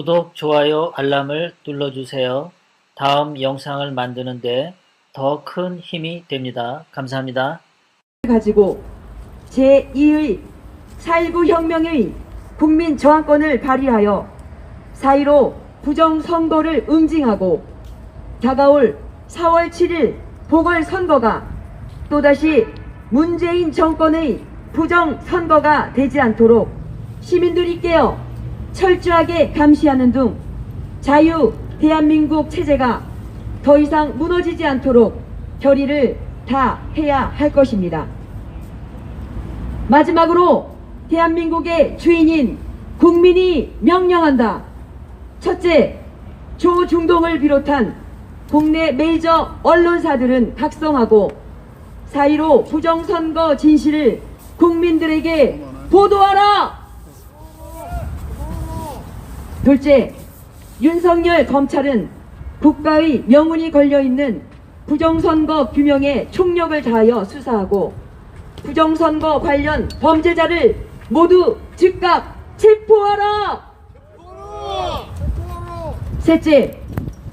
구독, 좋아요, 알람을 눌러주세요. 다음 영상을 만드는데 더 큰 힘이 됩니다. 감사합니다. 가지고 제2의 4.19 혁명의 국민 저항권을 발휘하여 4.15 부정선거를 응징하고 다가올 4월 7일 보궐선거가 또다시 문재인 정권의 부정선거가 되지 않도록 시민들이 깨어 철저하게 감시하는 등 자유 대한민국 체제가 더 이상 무너지지 않도록 결의를 다해야 할 것입니다. 마지막으로 대한민국의 주인인 국민이 명령한다. 첫째, 조중동을 비롯한 국내 메이저 언론사들은 각성하고 4.15 부정선거 진실을 국민들에게 보도하라. 둘째, 윤석열 검찰은 국가의 명운이 걸려있는 부정선거 규명에 총력을 다하여 수사하고 부정선거 관련 범죄자를 모두 즉각 체포하라! 셋째,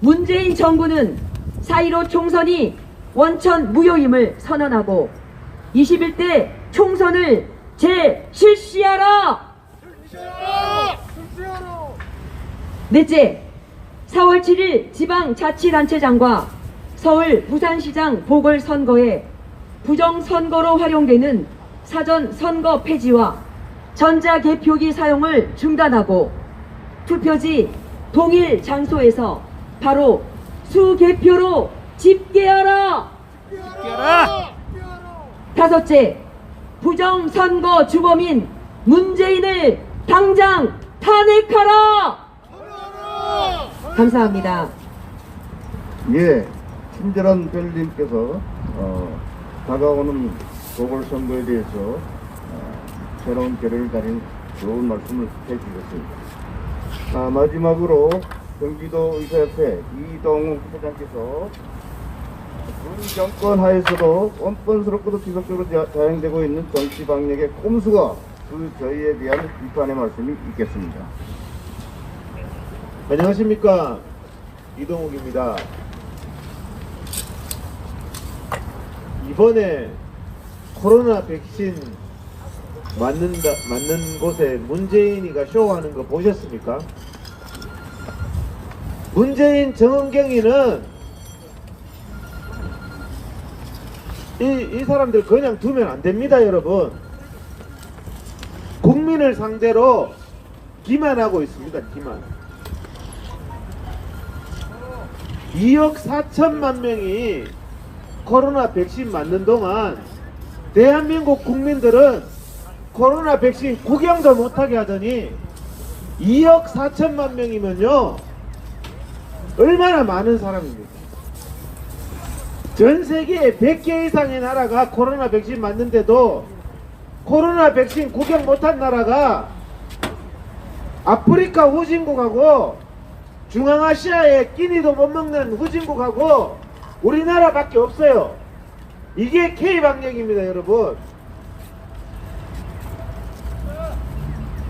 문재인 정부는 4.15 총선이 원천 무효임을 선언하고 21대 총선을 실시하라! 넷째, 4월 7일 지방자치단체장과 서울 부산시장 보궐선거에 부정선거로 활용되는 사전선거 폐지와 전자개표기 사용을 중단하고 투표지 동일 장소에서 바로 수개표로 집계하라! 다섯째, 부정선거 주범인 문재인을 당장 탄핵하라! 감사합니다. 예, 친절한 별님께서 다가오는 보궐선거에 대해서 새로운 결의를 가진 좋은 말씀을 해주셨습니다. 마지막으로 경기도 의사협회 이동욱 회장께서 군 정권 하에서도 원본스럽고도 지속적으로 자행되고 있는 정치방역의 꼼수가 그 저희에 대한 비판의 말씀이 있겠습니다. 안녕하십니까, 이동욱입니다. 이번에 코로나 백신 맞는 곳에 문재인이가 쇼하는 거 보셨습니까? 문재인 정은경이는 이 사람들 그냥 두면 안 됩니다, 여러분. 국민을 상대로 기만하고 있습니다, 기만. 2억 4천만 명이 코로나 백신 맞는 동안 대한민국 국민들은 코로나 백신 구경도 못하게 하더니 2억 4천만 명이면요 얼마나 많은 사람입니까? 전 세계에 100개 이상의 나라가 코로나 백신 맞는데도 코로나 백신 구경 못한 나라가 아프리카 후진국하고 중앙아시아에 끼니도 못 먹는 후진국하고 우리나라밖에 없어요. 이게 K방역입니다, 여러분.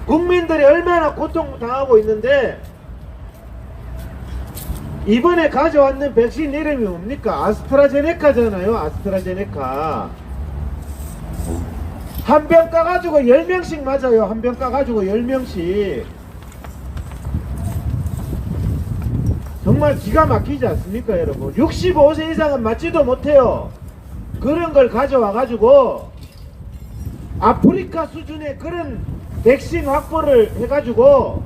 국민들이 얼마나 고통당하고 있는데 이번에 가져왔는 백신 이름이 뭡니까? 아스트라제네카잖아요. 아스트라제네카. 한 병 까가지고 10명씩 맞아요. 한 병 까가지고 10명씩. 정말 기가 막히지 않습니까, 여러분? 65세 이상은 맞지도 못해요. 그런 걸 가져와 가지고 아프리카 수준의 그런 백신 확보를 해가지고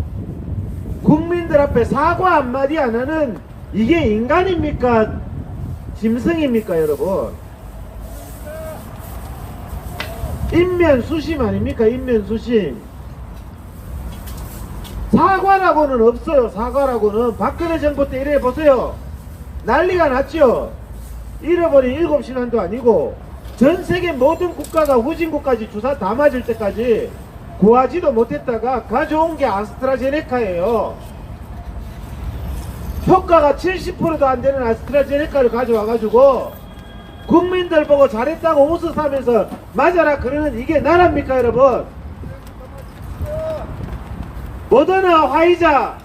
국민들 앞에 사과 한마디 안 하는 이게 인간입니까? 짐승입니까, 여러분? 인면수심 아닙니까? 인면수심. 사과라고는 없어요. 사과라고는. 박근혜 정부 때 이래 보세요. 난리가 났죠. 잃어버린 7시간도 아니고 전 세계 모든 국가가 후진국까지 주사 다 맞을 때까지 구하지도 못했다가 가져온 게 아스트라제네카예요. 효과가 70%도 안 되는 아스트라제네카를 가져와가지고 국민들 보고 잘했다고 웃어사면서 맞아라 그러는 이게 나라입니까, 여러분? 모더나, 화이자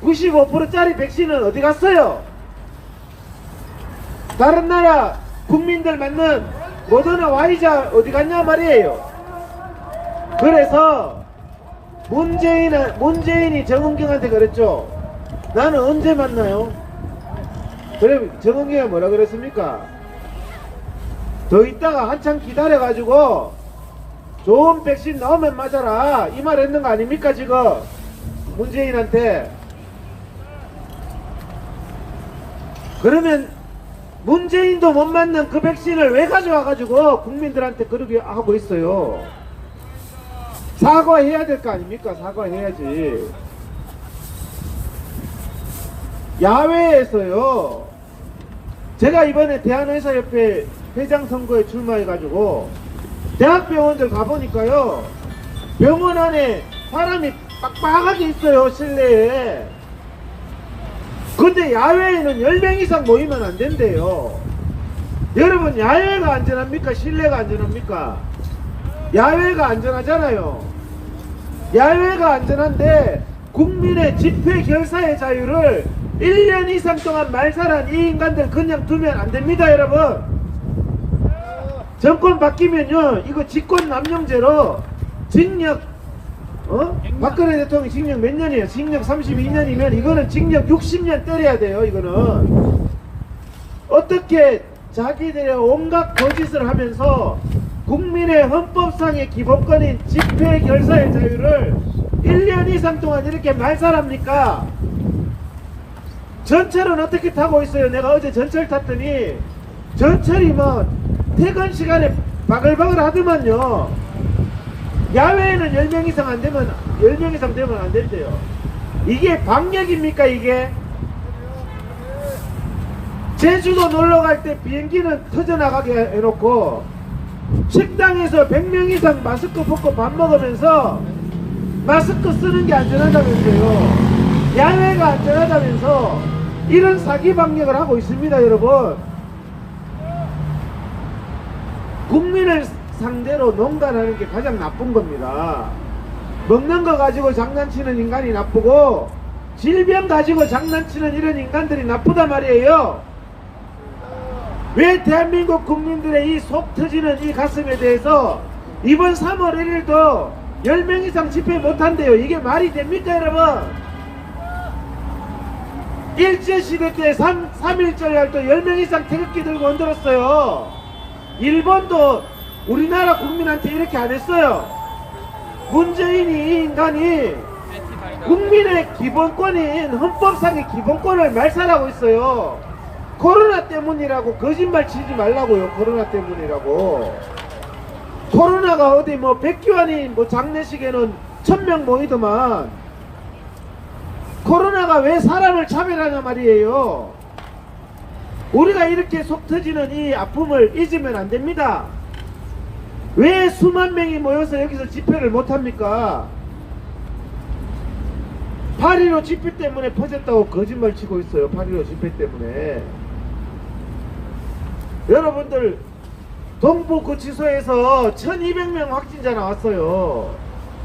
95%짜리 백신은 어디 갔어요? 다른 나라 국민들 맞는 모더나 화이자 어디 갔냐 말이에요. 그래서 문재인이 정은경한테 그랬죠. 나는 언제 만나요? 그래 정은경이 뭐라 그랬습니까? 더 있다가 한참 기다려가지고 좋은 백신 나오면 맞아라 이 말 했는 거 아닙니까 지금 문재인한테. 그러면 문재인도 못 맞는 그 백신을 왜 가져와가지고 국민들한테 그러게 하고 있어요. 사과해야 될 거 아닙니까? 사과해야지. 야외에서요, 제가 이번에 대한의사협회 회장 선거에 출마해가지고 대학병원들 가보니까요, 병원 안에 사람이 빡빡하게 있어요, 실내에. 근데 야외에는 10명 이상 모이면 안 된대요. 여러분, 야외가 안전합니까? 실내가 안전합니까? 야외가 안전하잖아요. 야외가 안전한데 국민의 집회 결사의 자유를 1년 이상 동안 말살한 이 인간들 그냥 두면 안 됩니다, 여러분. 정권 바뀌면요, 이거 직권남용죄로 징역, 박근혜 대통령 징역 몇 년이에요? 징역 32년이면 이거는 징역 60년 때려야 돼요, 이거는. 어떻게 자기들의 온갖 거짓을 하면서 국민의 헌법상의 기본권인 집회 결사의 자유를 1년 이상 동안 이렇게 말살합니까? 전철은 어떻게 타고 있어요? 내가 어제 전철 탔더니 전철이 뭐 퇴근 시간에 바글바글 하더만요. 야외에는 10명 이상 안 되면 10명 이상 되면 안 된대요. 이게 방역입니까 이게? 제주도 놀러 갈 때 비행기는 터져나가게 해놓고 식당에서 100명 이상 마스크 벗고 밥 먹으면서 마스크 쓰는 게 안전하다면서요. 야외가 안전하다면서 이런 사기 방역을 하고 있습니다, 여러분. 국민을 상대로 농간하는 게 가장 나쁜 겁니다. 먹는 거 가지고 장난치는 인간이 나쁘고 질병 가지고 장난치는 이런 인간들이 나쁘단 말이에요. 왜 대한민국 국민들의 이 속 터지는 이 가슴에 대해서 이번 3월 1일도 10명 이상 집회 못한대요. 이게 말이 됩니까, 여러분? 일제시대 때 3.1절 날 또 10명 이상 태극기 들고 흔들었어요. 일본도 우리나라 국민한테 이렇게 안 했어요. 문재인이 이 인간이 국민의 기본권인 헌법상의 기본권을 말살하고 있어요. 코로나 때문이라고 거짓말 치지 말라고요. 코로나 때문이라고. 코로나가 어디 뭐 백기환이 뭐 장례식에는 1000명 모이더만. 코로나가 왜 사람을 차별하냐 말이에요. 우리가 이렇게 속 터지는 이 아픔을 잊으면 안 됩니다. 왜 수만 명이 모여서 여기서 집회를 못합니까? 8.15 집회 때문에 퍼졌다고 거짓말 치고 있어요. 8.15 집회 때문에. 여러분들, 동부구치소에서 1200명 확진자 나왔어요.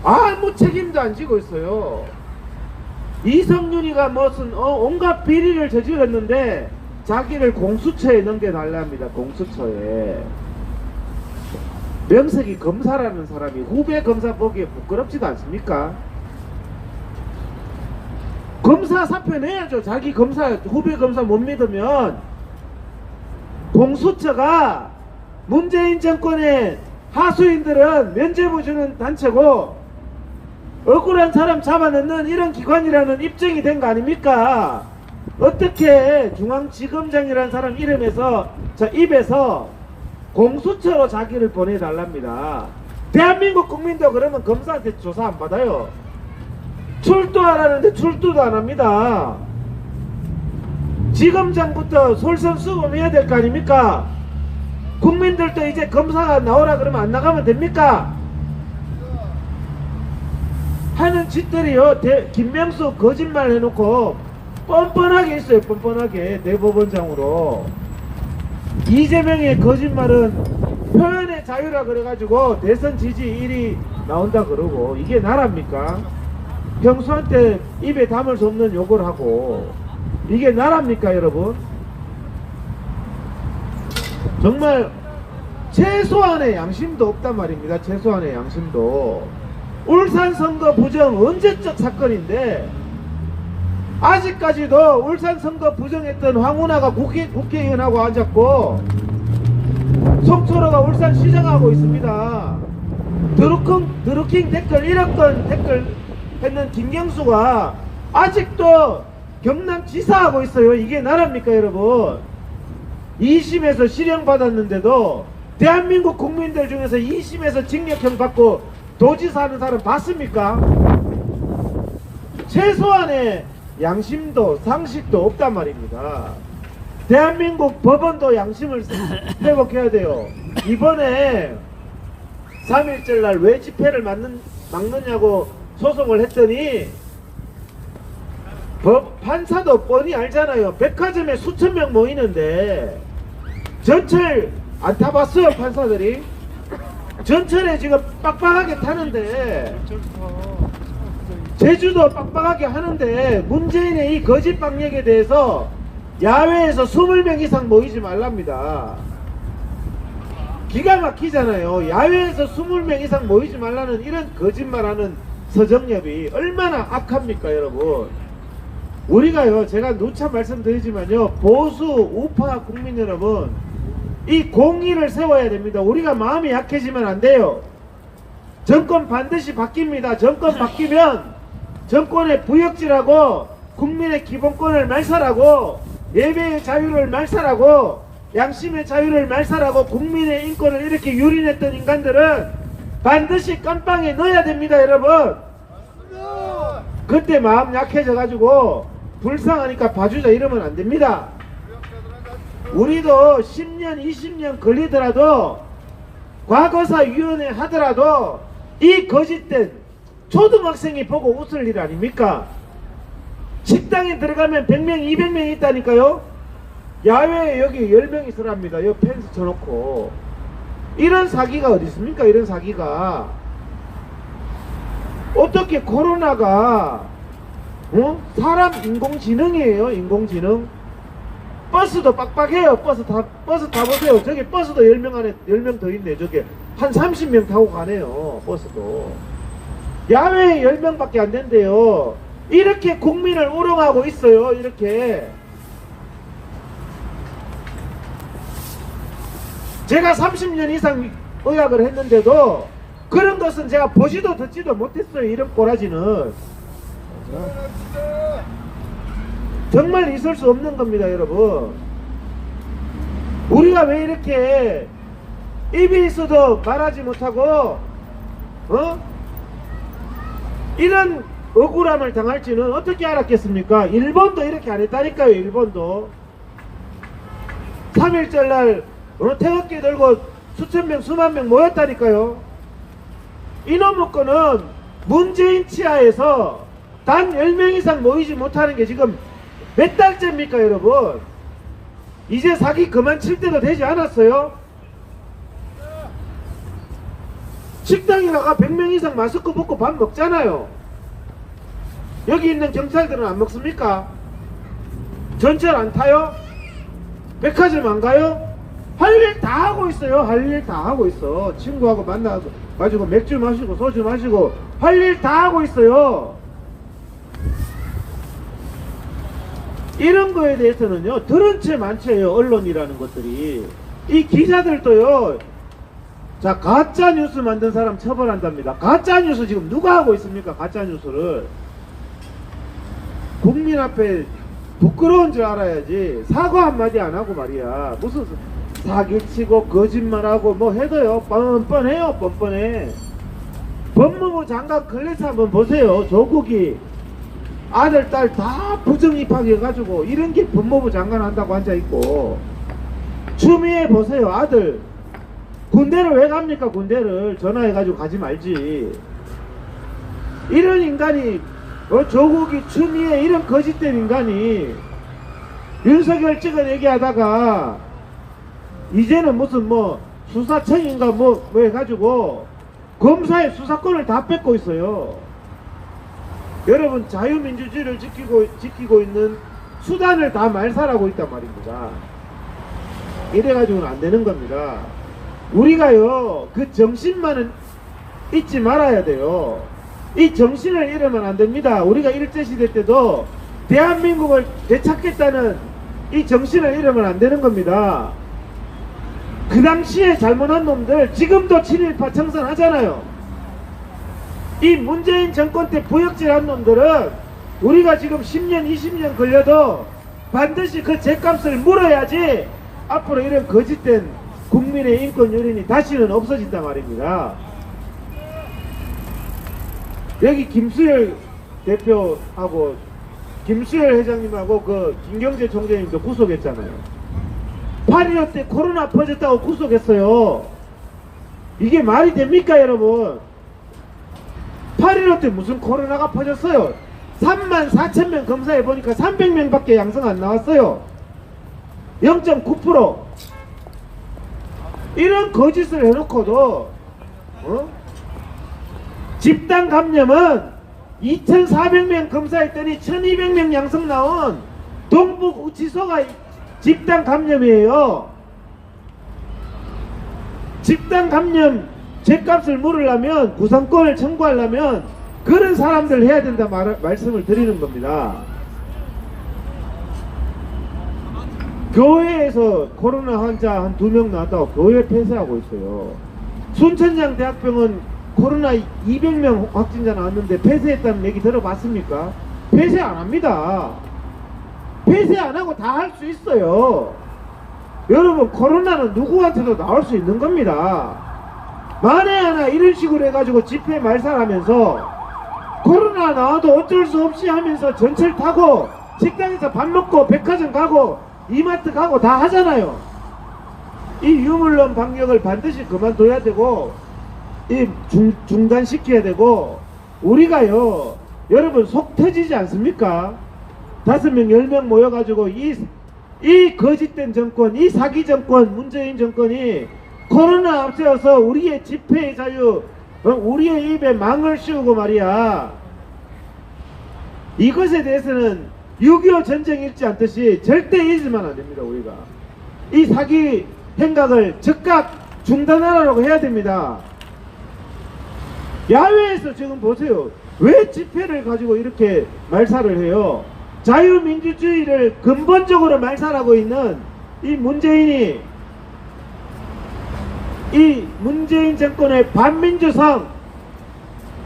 아무 책임도 안 지고 있어요. 이성윤이가 무슨 온갖 비리를 저질렀는데 자기를 공수처에 넘겨달랍니다. 공수처에. 명색이 검사라는 사람이 후배 검사 보기에 부끄럽지도 않습니까? 검사 사표 내야죠. 자기 검사, 후배 검사 못 믿으면. 공수처가 문재인 정권의 하수인들은 면죄부 주는 단체고 억울한 사람 잡아넣는 이런 기관이라는 입증이 된 거 아닙니까? 어떻게 중앙지검장이라는 사람 이름에서 입에서 공수처로 자기를 보내달랍니다. 대한민국 국민도 그러면 검사한테 조사 안 받아요. 출두하라는데 출두도 안 합니다. 지검장부터 솔선수범해야 될 거 아닙니까? 국민들도 이제 검사가 나오라 그러면 안 나가면 됩니까? 하는 짓들이요. 김명수 거짓말 해놓고 뻔뻔하게 있어요. 뻔뻔하게 대법원장으로. 이재명의 거짓말은 표현의 자유라 그래가지고 대선 지지 1위 나온다 그러고. 이게 나라입니까? 형수한테 입에 담을 수 없는 욕을 하고 이게 나라입니까 여러분? 정말 최소한의 양심도 없단 말입니다. 최소한의 양심도. 울산 선거 부정 언제적 사건인데 아직까지도 울산 선거 부정했던 황운하가 국회의원하고 앉았고 송철호가 울산시장하고 있습니다. 드루킹 댓글 1억 건 댓글 했는 김경수가 아직도 경남지사하고 있어요. 이게 나라입니까 여러분? 2심에서 실형받았는데도 대한민국 국민들 중에서 2심에서 징역형 받고 도지사 하는 사람 봤습니까? 최소한의 양심도 상식도 없단 말입니다. 대한민국 법원도 양심을 회복해야 돼요. 이번에 3.1절 날 왜 집회를 막느냐고 소송을 했더니 판사도 뻔히 알잖아요. 백화점에 수천 명 모이는데 전철 안 타봤어요 판사들이? 전철에 지금 빡빡하게 타는데 제주도 빡빡하게 하는데 문재인의 이 거짓 방역에 대해서 야외에서 20명 이상 모이지 말랍니다. 기가 막히잖아요. 야외에서 20명 이상 모이지 말라는 이런 거짓말하는 서정엽이 얼마나 악합니까 여러분? 우리가요, 제가 누차 말씀드리지만요, 보수 우파 국민 여러분, 이 공의를 세워야 됩니다. 우리가 마음이 약해지면 안 돼요. 정권 반드시 바뀝니다. 정권 바뀌면 정권의 부역질하고 국민의 기본권을 말살하고 예배의 자유를 말살하고 양심의 자유를 말살하고 국민의 인권을 이렇게 유린했던 인간들은 반드시 깜빵에 넣어야 됩니다 여러분. 그때 마음 약해져 가지고 불쌍하니까 봐주자 이러면 안 됩니다. 우리도 10년 20년 걸리더라도 과거사위원회 하더라도 이 거짓된 초등학생이 보고 웃을 일 아닙니까? 식당에 들어가면 100명 200명 있다니까요. 야외에 여기 10명 있으랍니다. 여기 펜스 쳐놓고. 이런 사기가 어디 있습니까? 이런 사기가. 어떻게 코로나가 사람 인공지능이에요. 인공지능. 버스도 빡빡해요. 버스 타보세요. 저기 버스도 10명 안에 10명 더 있네. 저기 한 30명 타고 가네요. 버스도. 야외에 10명밖에 안 된대요. 이렇게 국민을 우롱하고 있어요. 이렇게. 제가 30년 이상 의학을 했는데도 그런 것은 제가 보지도 듣지도 못했어요. 이런 꼬라지는. 정말 있을 수 없는 겁니다 여러분. 우리가 왜 이렇게 입이 있어도 말하지 못하고 이런 억울함을 당할지는 어떻게 알았겠습니까? 일본도 이렇게 안 했다니까요. 일본도 3.1절 날 태극기 들고 수천 명 수만 명 모였다니까요. 이놈의 거는 문재인 치하에서 단 10명 이상 모이지 못하는 게 지금 몇 달째입니까 여러분? 이제 사기 그만 칠 때도 되지 않았어요? 식당에 가가 100명 이상 마스크 벗고 밥 먹잖아요. 여기 있는 경찰들은 안 먹습니까? 전철 안 타요? 백화점 안 가요? 할 일 다 하고 있어요. 할 일 다 하고 있어. 친구하고 만나가지고 맥주 마시고 소주 마시고 할 일 다 하고 있어요. 이런 거에 대해서는요, 들은 채 많지요. 언론이라는 것들이. 이 기자들도요, 자, 가짜 뉴스 만든 사람 처벌한답니다. 가짜 뉴스 지금 누가 하고 있습니까? 가짜 뉴스를. 국민 앞에 부끄러운 줄 알아야지. 사과 한마디 안 하고 말이야. 무슨 사기치고 거짓말하고 뭐 해도요, 뻔뻔해요. 뻔뻔해. 법무부 장관 클래스 한번 보세요. 조국이 아들 딸 다 부정입학 해가지고 이런 게 법무부 장관 한다고 앉아있고, 추미애 보세요. 아들 군대를 왜 갑니까? 군대를 전화해가지고 가지 말지. 이런 인간이 조국이 추미애 이런 거짓된 인간이 윤석열 찍어내기 하다가 이제는 무슨 뭐 수사청인가 뭐 해가지고 검사의 수사권을 다 뺏고 있어요. 여러분 자유민주주의를 지키고 있는 수단을 다 말살하고 있단 말입니다. 이래가지고는 안 되는 겁니다. 우리가요 그 정신만은 잊지 말아야 돼요. 이 정신을 잃으면 안 됩니다. 우리가 일제시대 때도 대한민국을 되찾겠다는 이 정신을 잃으면 안 되는 겁니다. 그 당시에 잘못한 놈들 지금도 친일파 청산하잖아요. 이 문재인 정권 때 부역질한 놈들은 우리가 지금 10년 20년 걸려도 반드시 그 죗값을 물어야지 앞으로 이런 거짓된 국민의 인권 유린이 다시는 없어진단 말입니다. 여기 김수열 대표하고 김수열 회장님하고 그 김경재 총재님도 구속했잖아요. 8.15 때 코로나 퍼졌다고 구속했어요. 이게 말이 됩니까 여러분? 8.15 때 무슨 코로나가 퍼졌어요? 34,000명 검사해보니까 300명밖에 양성 안 나왔어요. 0.9%. 이런 거짓을 해놓고도 집단 감염은 2,400명 검사했더니 1,200명 양성 나온 동북우치소가 집단 감염이에요. 집단 감염 죗값을 물으려면 구상권을 청구하려면 그런 사람들 해야 된다 말씀을 드리는 겁니다. 교회에서 코로나 환자 한 2명 나왔다고 교회 폐쇄하고 있어요. 순천장 대학병원 코로나 200명 확진자 나왔는데 폐쇄했다는 얘기 들어봤습니까? 폐쇄 안 합니다. 폐쇄 안 하고 다 할 수 있어요. 여러분 코로나는 누구한테도 나올 수 있는 겁니다. 만에 하나 이런 식으로 해가지고 집회 말살하면서 코로나 나와도 어쩔 수 없이 하면서 전철 타고 식당에서 밥 먹고 백화점 가고 이마트 가고 다 하잖아요. 이 유물론 방역을 반드시 그만둬야 되고 이 중단시켜야 되고 우리가요 여러분 속 터지지 않습니까? 5명 10명 모여가지고 이 거짓된 정권 이 사기 정권 문재인 정권이 코로나 앞세워서 우리의 집회의 자유 우리의 입에 망을 씌우고 말이야. 이것에 대해서는 6.25 전쟁 잃지 않듯이 절대 잊으면 안 됩니다. 우리가 이 사기 행각을 즉각 중단하라고 해야 됩니다. 야외에서 지금 보세요. 왜 집회를 가지고 이렇게 말살을 해요? 자유민주주의를 근본적으로 말살하고 있는 이 문재인이 이 문재인 정권의 반민주성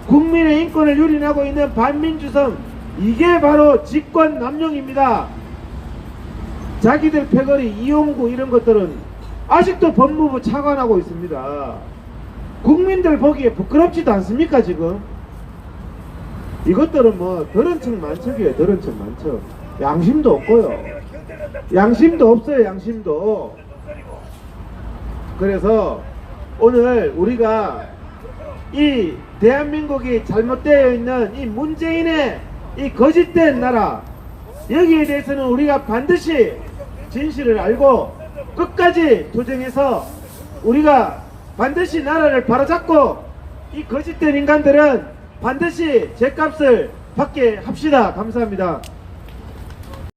국민의 인권을 유린하고 있는 반민주성 이게 바로 집권 남용입니다. 자기들 패거리 이용구 이런 것들은 아직도 법무부 차관하고 있습니다. 국민들 보기에 부끄럽지도 않습니까 지금? 이것들은 뭐 더러운 척 만척이에요. 더러운 척 만척. 양심도 없고요. 양심도 없어요. 양심도. 그래서 오늘 우리가 이 대한민국이 잘못되어 있는 이 문재인의 이 거짓된 나라 여기에 대해서는 우리가 반드시 진실을 알고 끝까지 투쟁해서 우리가 반드시 나라를 바로잡고 이 거짓된 인간들은 반드시 죗값을 받게 합시다. 감사합니다.